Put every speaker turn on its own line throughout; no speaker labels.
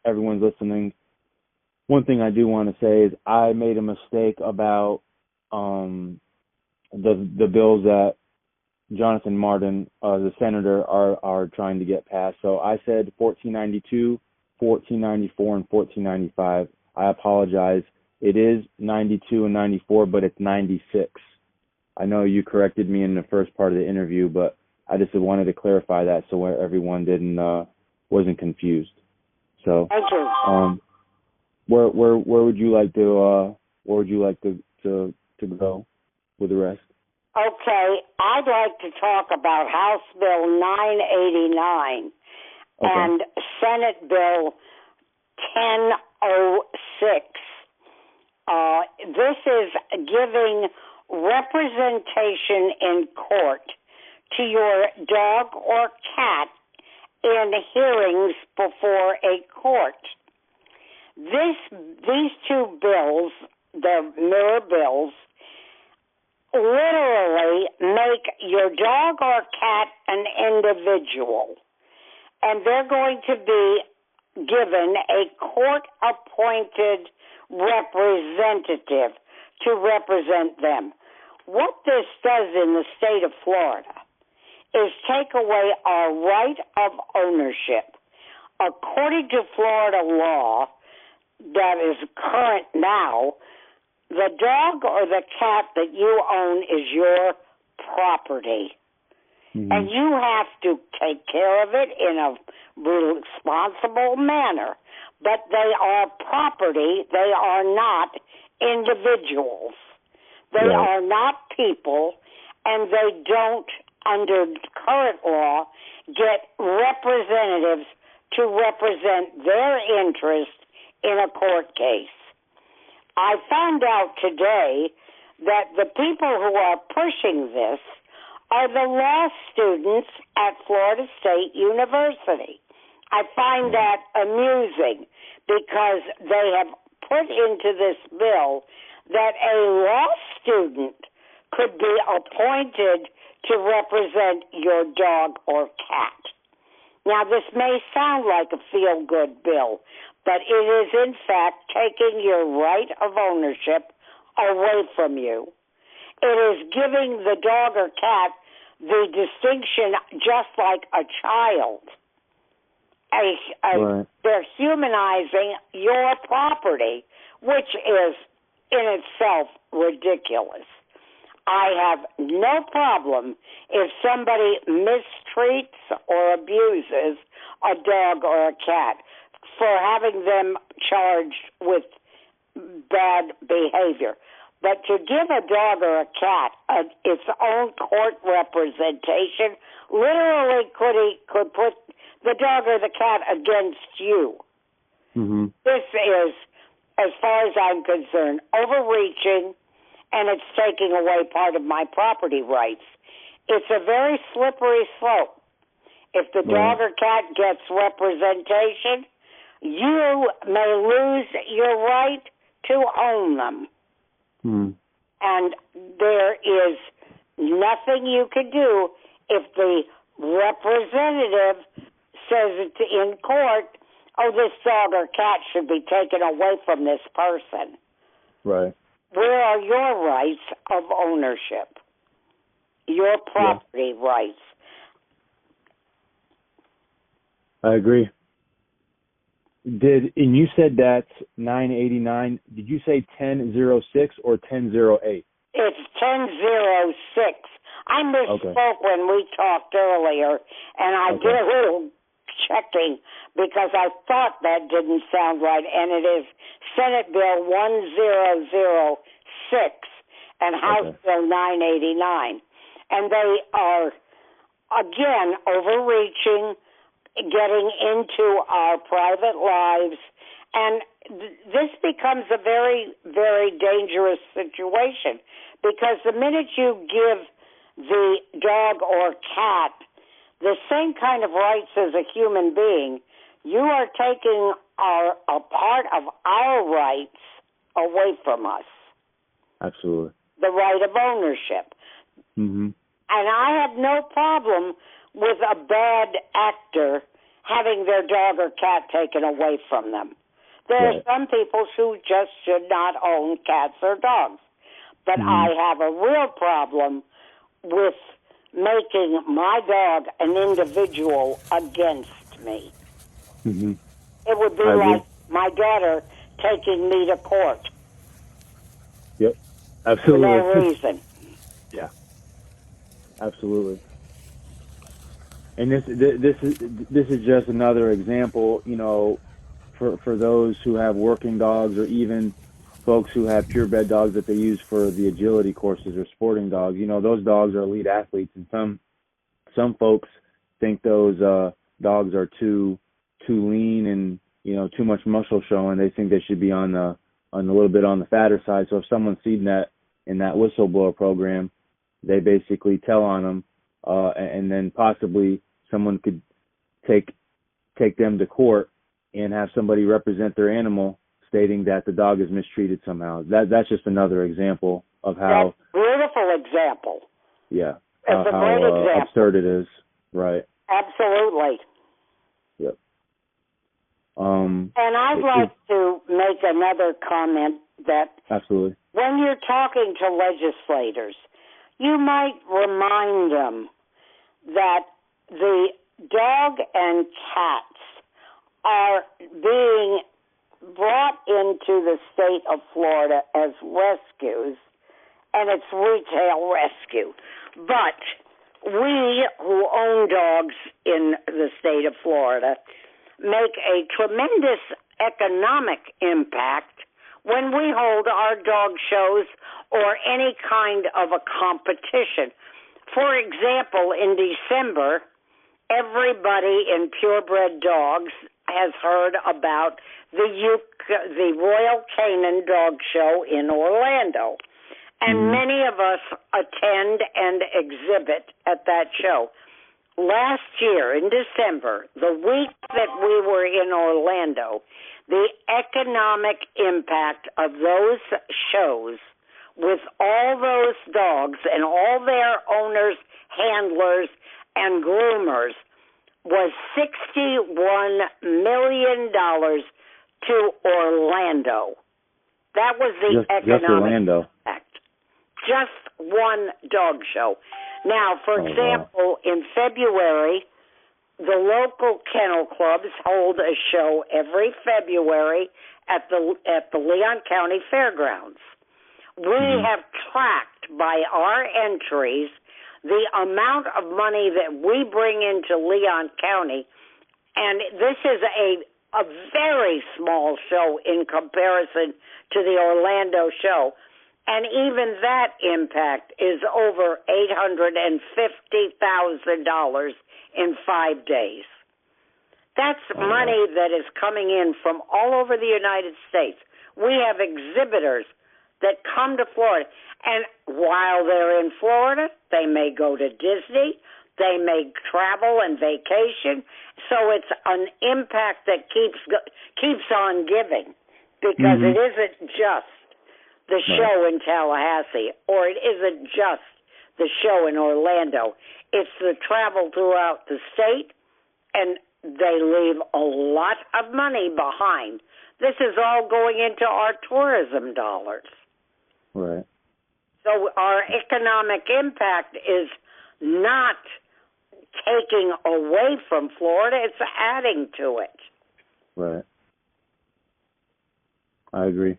everyone's listening, one thing I do want to say is I made a mistake about the bills that Jonathan Martin, the senator, are trying to get passed. So I said 1492, 1494, and 1495. I apologize. It is 92 and 94, but it's 96. I know you corrected me in the first part of the interview, but I just wanted to clarify that so everyone wasn't confused. So, where would you like to go with the rest?
Okay, I'd like to talk about House Bill 989 and Senate Bill 1006. This is giving representation in court to your dog or cat in hearings before a court. These two bills, the mirror bills, literally make your dog or cat an individual, and they're going to be given a court-appointed representative to represent them. What this does in the state of Florida is take away our right of ownership. According to Florida law that is current now, the dog or the cat that you own is your property. Mm-hmm. And you have to take care of it in a responsible manner. But they are property. They are not individuals. They are not people, and they don't, under current law, get representatives to represent their interest in a court case. I found out today that the people who are pushing this are the law students at Florida State University. I find that amusing because they have put into this bill that a law student could be appointed to represent your dog or cat. Now, this may sound like a feel-good bill, but it is, in fact, taking your right of ownership away from you. It is giving the dog or cat the distinction just like a child. They're humanizing your property, which is in itself ridiculous. I have no problem if somebody mistreats or abuses a dog or a cat for having them charged with bad behavior. But to give a dog or a cat its own court representation literally could put the dog or the cat against you. Mm-hmm. This is, as far as I'm concerned, overreaching, and it's taking away part of my property rights. It's a very slippery slope. If the dog or cat gets representation, you may lose your right to own them. Mm. And there is nothing you can do if the representative says in court, oh, this dog or cat should be taken away from this person.
Right.
Where are your rights of ownership? Your property rights.
I agree. And you said that's 989. Did you say 1006 or 1008?
It's 1006. I misspoke when we talked earlier, and I did a little checking because I thought that didn't sound right, and it is Senate Bill 1006 and House Bill 989. And they are, again, overreaching, getting into our private lives, and this becomes a very, very dangerous situation because the minute you give the dog or cat the same kind of rights as a human being, you are taking a part of our rights away from us.
Absolutely.
The right of ownership. Mm-hmm. And I have no problem with a bad actor having their dog or cat taken away from them. There are some people who just should not own cats or dogs. But I have a real problem with making my dog an individual against me.
Mm-hmm.
It would be like my daughter taking me to court.
Yep, absolutely.
For no reason.
Yeah, absolutely. And this is just another example, you know, for those who have working dogs, or even folks who have purebred dogs that they use for the agility courses or sporting dogs. You know, those dogs are elite athletes, and some folks think those dogs are too lean and, you know, too much muscle showing. They think they should be on a little bit on the fatter side. So if someone's seen that in that whistleblower program, they basically tell on them, and then possibly someone could take them to court and have somebody represent their animal, stating that the dog is mistreated somehow. That's just another example of how.
That's a beautiful example.
Yeah.
It's a great example.
Absurd it is. Right.
Absolutely.
Yep.
And I'd like to make another comment that
absolutely,
when you're talking to legislators, you might remind them that the dog and cats are being brought into the state of Florida as rescues, and it's retail rescue. But we who own dogs in the state of Florida make a tremendous economic impact when we hold our dog shows or any kind of a competition. For example, in December, everybody in purebred dogs has heard about the Royal Canin Dog Show in Orlando. And many of us attend and exhibit at that show. Last year in December, the week that we were in Orlando, the economic impact of those shows with all those dogs and all their owners, handlers, and groomers was $61 million to Orlando. That was the economic impact. Just one dog show. Now, for example, in February, the local kennel clubs hold a show every February at the Leon County Fairgrounds. We have tracked by our entries the amount of money that we bring into Leon County, and this is a very small show in comparison to the Orlando show. And even that impact is over $850,000 in 5 days. That's money that is coming in from all over the United States. We have exhibitors that come to Florida, and while they're in Florida, they may go to Disney, they may travel and vacation. So it's an impact that keeps on giving, because it isn't just the show in Tallahassee, or it isn't just the show in Orlando. It's the travel throughout the state, and they leave a lot of money behind. This is all going into our tourism dollars.
Right.
So our economic impact is not taking away from Florida, it's adding to it.
Right. I agree.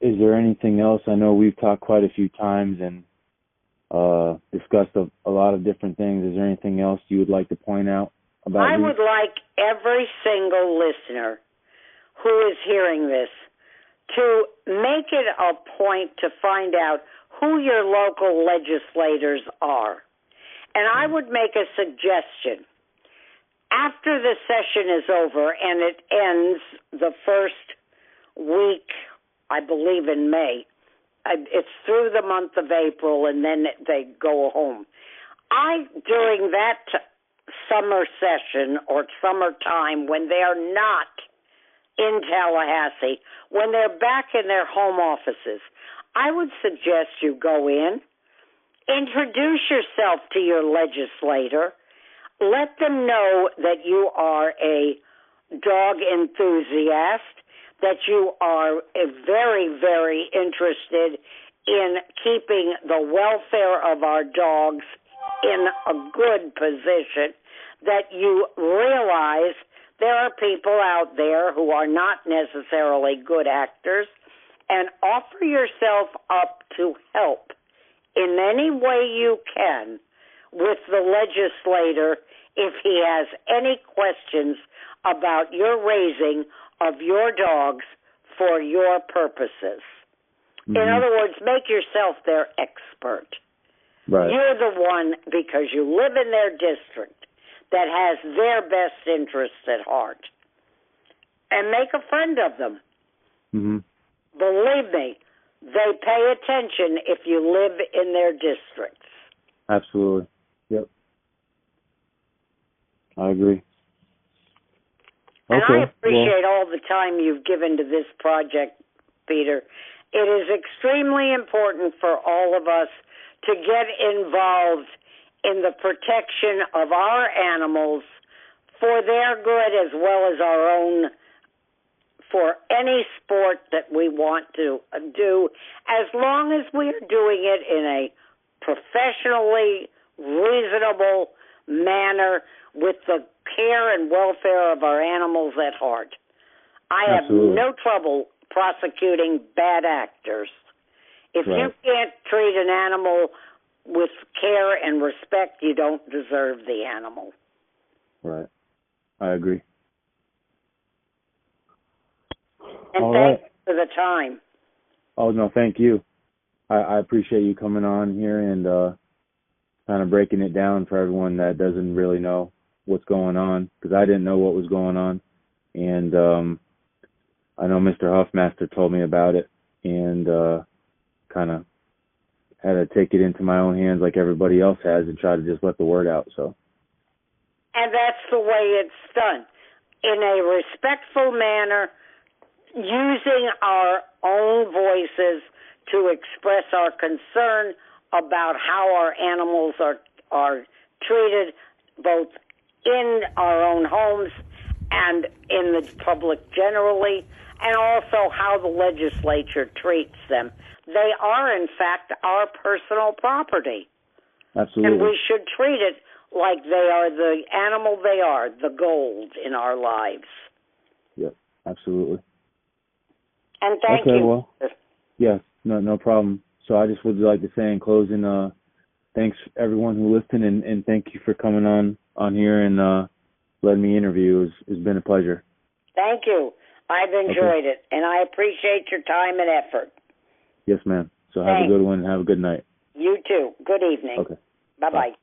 Is there anything else? I know we've talked quite a few times and discussed a lot of different things. Is there anything else you would like to point out about
I would like every single listener who is hearing this to make it a point to find out who your local legislators are. And I would make a suggestion. After the session is over, and it ends the first week, I believe in May, it's through the month of April, and then they go home. During that summer session or summertime, when they're not in Tallahassee, when they're back in their home offices, I would suggest you go in, Introduce yourself to your legislator. Let them know that you are a dog enthusiast, that you are very, very interested in keeping the welfare of our dogs in a good position, that you realize there are people out there who are not necessarily good actors, and offer yourself up to help in any way you can with the legislator if he has any questions about your raising of your dogs for your purposes.
Mm-hmm.
In other words, make yourself their expert.
Right.
You're the one, because you live in their district, that has their best interests at heart. And make a friend of them.
Mm-hmm.
Believe me, they pay attention if you live in their districts.
Absolutely. Yep. I agree.
And
okay.
I appreciate all the time you've given to this project, Peter. It is extremely important for all of us to get involved in the protection of our animals for their good as well as our own, for any sport that we want to do, as long as we are doing it in a professionally reasonable manner with the care and welfare of our animals at heart. I
Absolutely.
have no trouble prosecuting bad actors. If
Right.
you can't treat an animal with care and respect, you don't deserve the animal.
Right. I agree.
And
All
thank
right.
you for the time.
Oh, no, thank you. I appreciate you coming on here and kind of breaking it down for everyone that doesn't really know what's going on, because I didn't know what was going on. And I know Mr. Huffmaster told me about it, and kind of had to take it into my own hands like everybody else has and try to just let the word out. So.
And that's the way it's done, in a respectful manner, using our own voices to express our concern about how our animals are treated, both in our own homes and in the public generally, and also how the legislature treats them. They are, in fact, our personal property.
Absolutely.
And we should treat it like they are the animal they are, the gold in our lives.
Yep, absolutely.
And thank
okay,
you.
Well, yeah, no problem. So I just would like to say in closing, thanks everyone who listened, and thank you for coming on here and letting me interview. It's been a pleasure.
Thank you. I've enjoyed it, and I appreciate your time and effort.
Yes, ma'am. So have a good one and have a good night.
You too. Good evening.
Okay.
Bye-bye.
Bye.